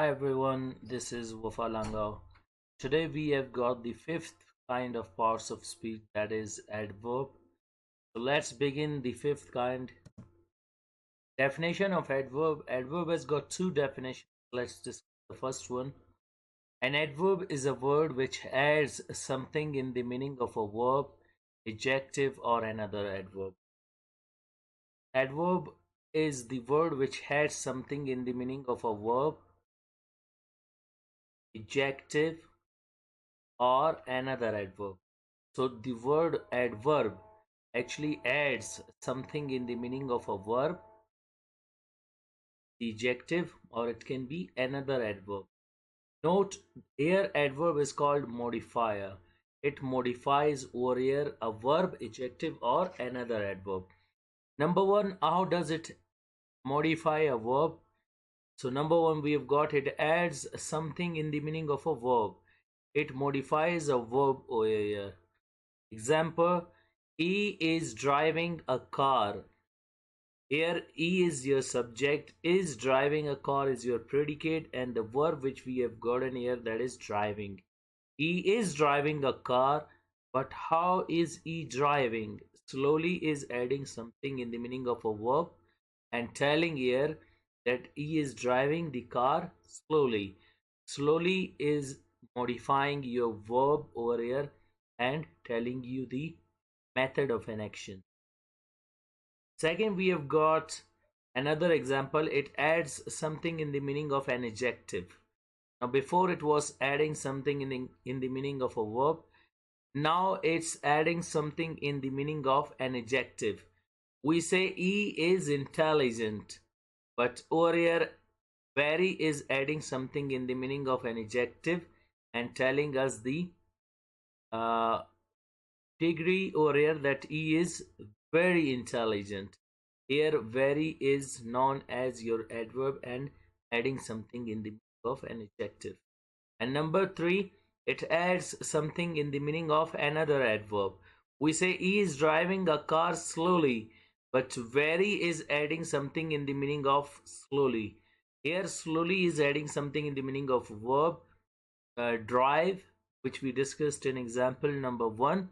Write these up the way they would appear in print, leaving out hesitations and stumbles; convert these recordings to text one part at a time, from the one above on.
Hi everyone, this is Wafa Langao. Today we have got the fifth kind of parts of speech, that is adverb. So let's begin the fifth kind. Definition of adverb. Adverb has got two definitions. Let's discuss the first one. An adverb is a word which adds something in the meaning of a verb, adjective, or another adverb. Adverb is the word which adds something in the meaning of a verb, adjective, or another adverb. So the word adverb actually adds something in the meaning of a verb, the adjective, or it can be another adverb. Note here adverb is called modifier. It modifies over here a verb, adjective, or another adverb. Number one, how does it modify a verb? So number one, we have got it adds something in the meaning of a verb. It modifies a verb over here. Example, he is driving a car. Here, he is your subject, is driving a car is your predicate, and the verb which we have gotten here, that is driving. He is driving a car, but how is he driving? Slowly is adding something in the meaning of a verb and telling here that he is driving the car slowly. Slowly is modifying your verb over here and telling you the method of an action. Second, we have got another example. It adds something in the meaning of an adjective. Now, before it was adding something in the meaning of a verb. Now it's adding something in the meaning of an adjective. We say he is intelligent, but over here, very is adding something in the meaning of an adjective and telling us the uh, degree over here that he is very intelligent. Here very is known as your adverb and adding something in the meaning of an adjective. And number three, it adds something in the meaning of another adverb. We say he is driving a car slowly, but very is adding something in the meaning of slowly. Here slowly is adding something in the meaning of verb, drive, which we discussed in example number one.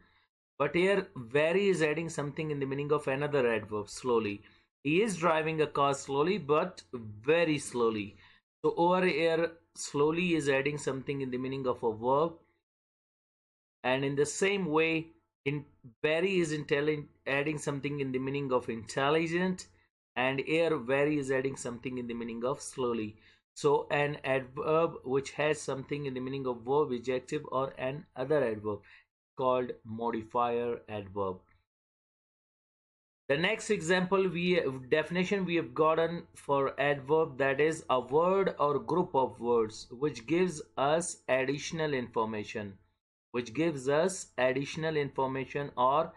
But here, very is adding something in the meaning of another adverb, slowly. He is driving a car slowly, but very slowly. So over here, slowly is adding something in the meaning of a verb. And in the same way, in very is adding something in the meaning of intelligent. And here, very is adding something in the meaning of slowly. So an adverb which has something in the meaning of verb, adjective, or an other adverb called modifier adverb. The next example definition we have gotten for adverb, that is a word or group of words which gives us additional information, or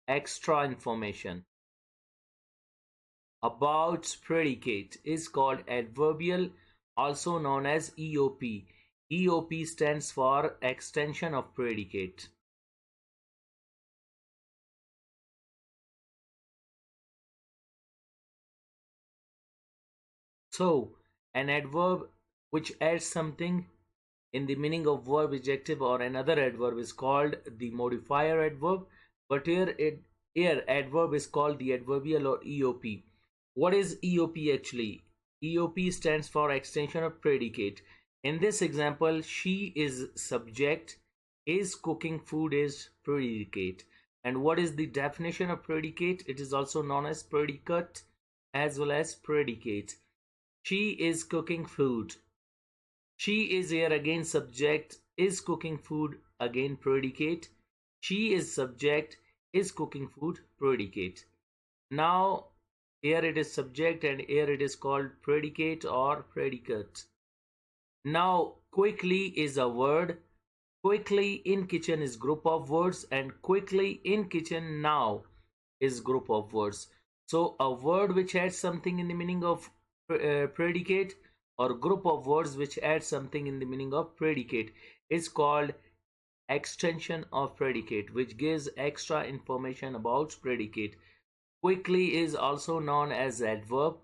extra information about predicate is called adverbial, also known as EOP. EOP stands for extension of predicate. So, an adverb which adds something in the meaning of verb, adjective, or another adverb is called the modifier adverb. But here adverb is called the adverbial or EOP. What is EOP actually? EOP stands for extension of predicate. In this example, she is subject, is cooking food is predicate. And what is the definition of predicate? It is also known as predicate as well as predicate. She is cooking food. She is here again subject, is cooking food again predicate. She is subject, is cooking food predicate. Now here it is subject and here it is called predicate or predicate. Now quickly is a word. Quickly in kitchen is group of words, and quickly in kitchen now is group of words. So a word which adds something in the meaning of predicate, or group of words which add something in the meaning of predicate, is called extension of predicate, which gives extra information about predicate. Quickly is also known as adverb.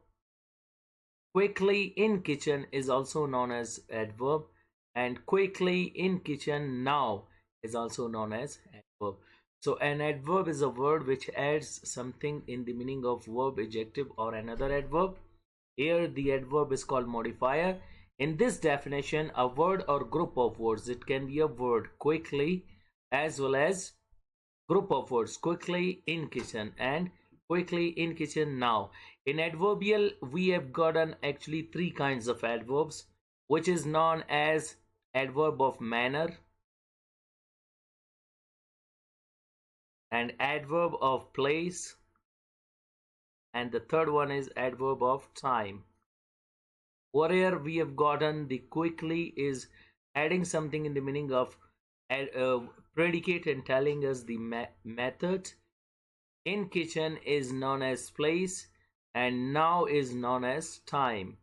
Quickly in kitchen is also known as adverb, and quickly in kitchen now is also known as adverb. So an adverb is a word which adds something in the meaning of verb, adjective, or another adverb. Here the adverb is called modifier. In this definition, a word or group of words, it can be a word quickly as well as group of words quickly in kitchen and quickly in kitchen now. In adverbial, we have gotten actually three kinds of adverbs, which is known as adverb of manner and adverb of place, and the third one is adverb of time. Whatever we have gotten, the quickly is adding something in the meaning of predicate and telling us the method. In kitchen is known as place, and now is known as time.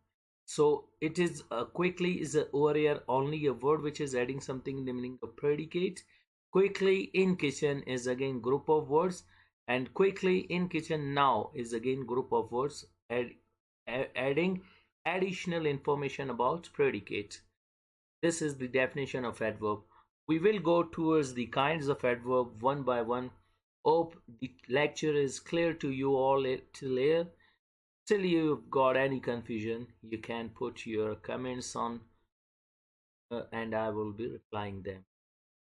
So it is quickly is a over here only a word which is adding something in the meaning of predicate. Quickly in kitchen is again group of words, and quickly in kitchen now is again group of words adding additional information about predicate. This is the definition of adverb. We will go towards the kinds of adverb one by one. Hope the lecture is clear to you all till here. Still you've got any confusion, you can put your comments on and I will be replying them.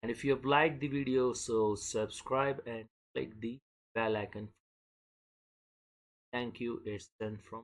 And if you have liked the video, so subscribe and click the bell icon. Thank you. It's done from